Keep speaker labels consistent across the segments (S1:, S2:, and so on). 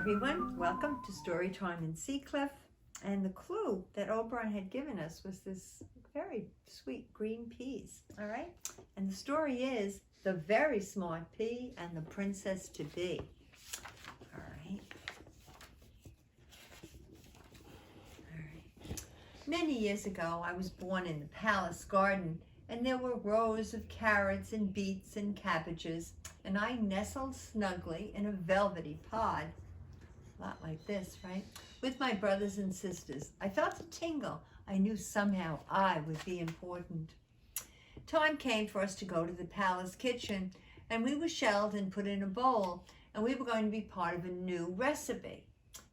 S1: everyone. Welcome to Storytime in Seacliff. And the clue that Oberon had given us was this very sweet green peas. All right. And the story is The Very Smart Pea and the Princess to Be. All right. Many years ago, I was born in the palace garden, and there were rows of carrots and beets and cabbages, and I nestled snugly in a velvety pod. A lot like this, right? With my brothers and sisters. I felt a tingle. I knew somehow I would be important. Time came for us to go to the palace kitchen, and we were shelled and put in a bowl, and we were going to be part of a new recipe.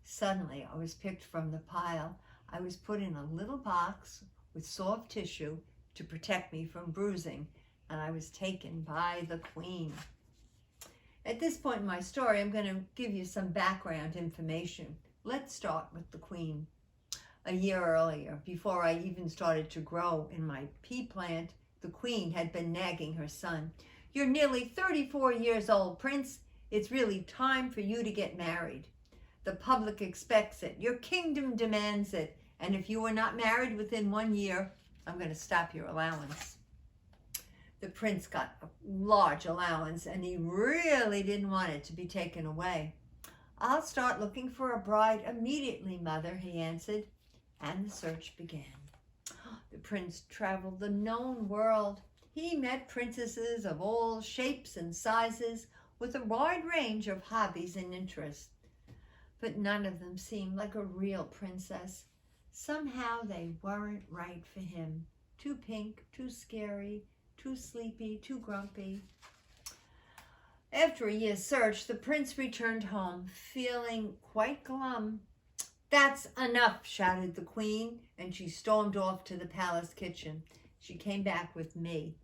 S1: Suddenly, I was picked from the pile. I was put in a little box with soft tissue to protect me from bruising, and I was taken by the queen. At this point in my story, I'm going to give you some background information. Let's start with the queen. A year earlier, before I even started to grow in my pea plant, the queen had been nagging her son. "You're nearly 34 years old, Prince. It's really time for you to get married. The public expects it. Your kingdom demands it. And if you are not married within 1 year, I'm going to stop your allowance." The prince got a large allowance, and he really didn't want it to be taken away. "I'll start looking for a bride immediately, mother," he answered, and the search began. The prince traveled the known world. He met princesses of all shapes and sizes with a wide range of hobbies and interests. But none of them seemed like a real princess. Somehow they weren't right for him. Too pink, too scary, too sleepy, too grumpy. After a year's search, the prince returned home, feeling quite glum. "That's enough," shouted the queen, and she stormed off to the palace kitchen. She came back with me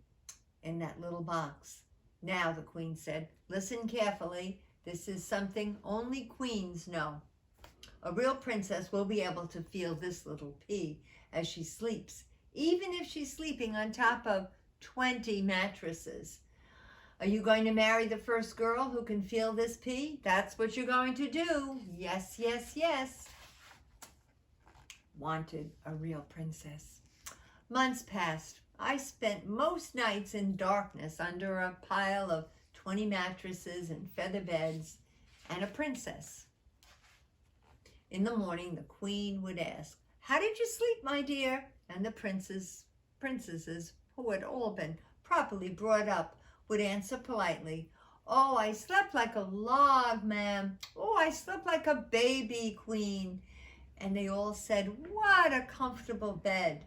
S1: in that little box. "Now," the queen said, "listen carefully. This is something only queens know. A real princess will be able to feel this little pea as she sleeps, even if she's sleeping on top of 20 mattresses. Are you going to marry the first girl who can feel this pea? That's what you're going to do. Yes, yes, yes." Wanted a real princess. Months passed. I spent most nights in darkness under a pile of 20 mattresses and feather beds and a princess. In the morning, the queen would ask, "How did you sleep, my dear?" And the princesses, who had all been properly brought up, would answer politely, "Oh, I slept like a log, ma'am. Oh, I slept like a baby, queen." And they all said, "What a comfortable bed."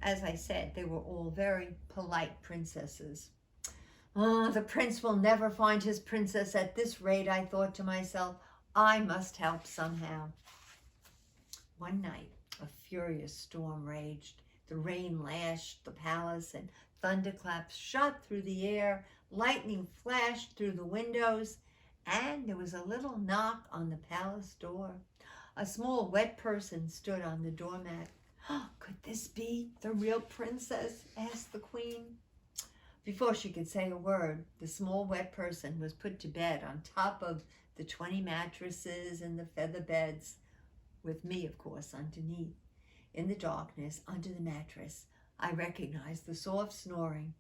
S1: As I said, they were all very polite princesses. "Oh, the prince will never find his princess at this rate," I thought to myself. "I must help somehow." One night, a furious storm raged. The rain lashed the palace, and thunderclaps shot through the air. Lightning flashed through the windows, and there was a little knock on the palace door. A small wet person stood on the doormat. "Could this be the real princess?" asked the queen. Before she could say a word, the small wet person was put to bed on top of the 20 mattresses and the feather beds, with me, of course, underneath. In the darkness, under the mattress, I recognized the soft snoring.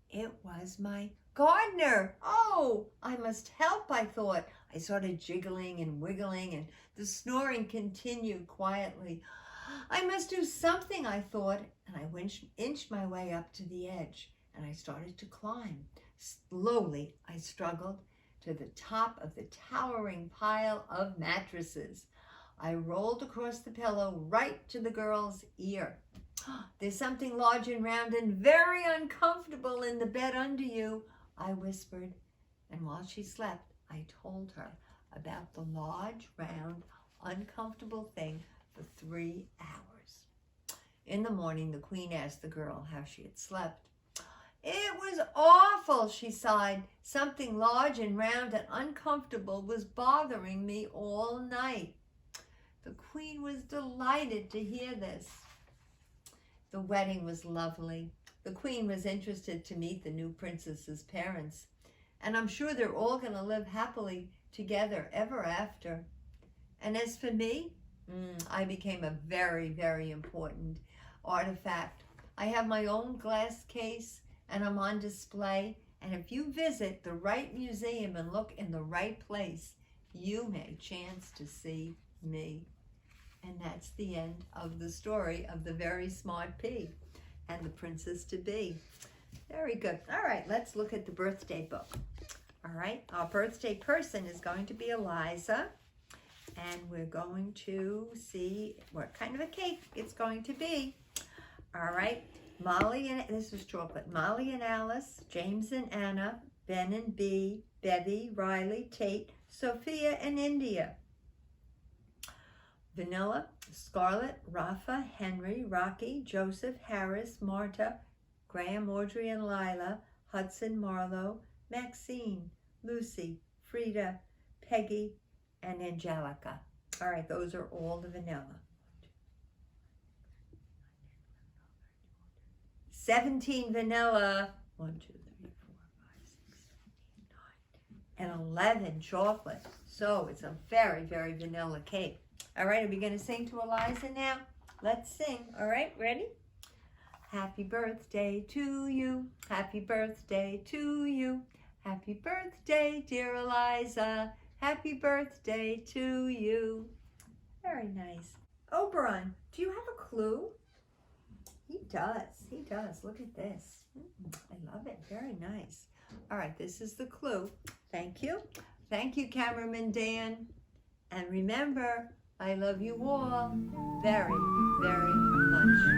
S1: It was my gardener. "Oh, I must help," I thought. I started jiggling and wiggling, and the snoring continued quietly. "I must do something," I thought, and I inched my way up to the edge, and I started to climb. Slowly, I struggled to the top of the towering pile of mattresses. I rolled across the pillow right to the girl's ear. "There's something large and round and very uncomfortable in the bed under you," I whispered. And while she slept, I told her about the large, round, uncomfortable thing for 3 hours. In the morning, the queen asked the girl how she had slept. "It was awful," she sighed. "Something large and round and uncomfortable was bothering me all night." The queen was delighted to hear this. The wedding was lovely. The queen was interested to meet the new princess's parents, and I'm sure they're all going to live happily together ever after. And as for me, I became a very, very important artifact. I have my own glass case and I'm on display. And if you visit the right museum and look in the right place, you may chance to see me. And that's the end of the story of the very smart pea and the princess to be. Very good. All right, let's look at the birthday book. All right, our birthday person is going to be Eliza. And we're going to see what kind of a cake it's going to be. All right, Molly and, this is chocolate, Molly and Alice, James and Anna, Ben and Bee, Bevy, Riley, Tate, Sophia and India. Vanilla, Scarlett, Rafa, Henry, Rocky, Joseph, Harris, Marta, Graham, Audrey and Lila, Hudson, Marlo, Maxine, Lucy, Frida, Peggy, and Angelica. All right, those are all the vanilla. 17 vanilla. 1, 2, 3, 4, 5, 6, 7, 8, 9. And 11 chocolate. So it's a very, very vanilla cake. All right, are we going to sing to Eliza now? Let's sing. All right, ready? Happy birthday to you. Happy birthday to you. Happy birthday, dear Eliza. Happy birthday to you. Very nice. Oberon, do you have a clue? He does. He does. Look at this. I love it. Very nice. All right, this is the clue. Thank you. Thank you, cameraman Dan. And remember, I love you all very, very much.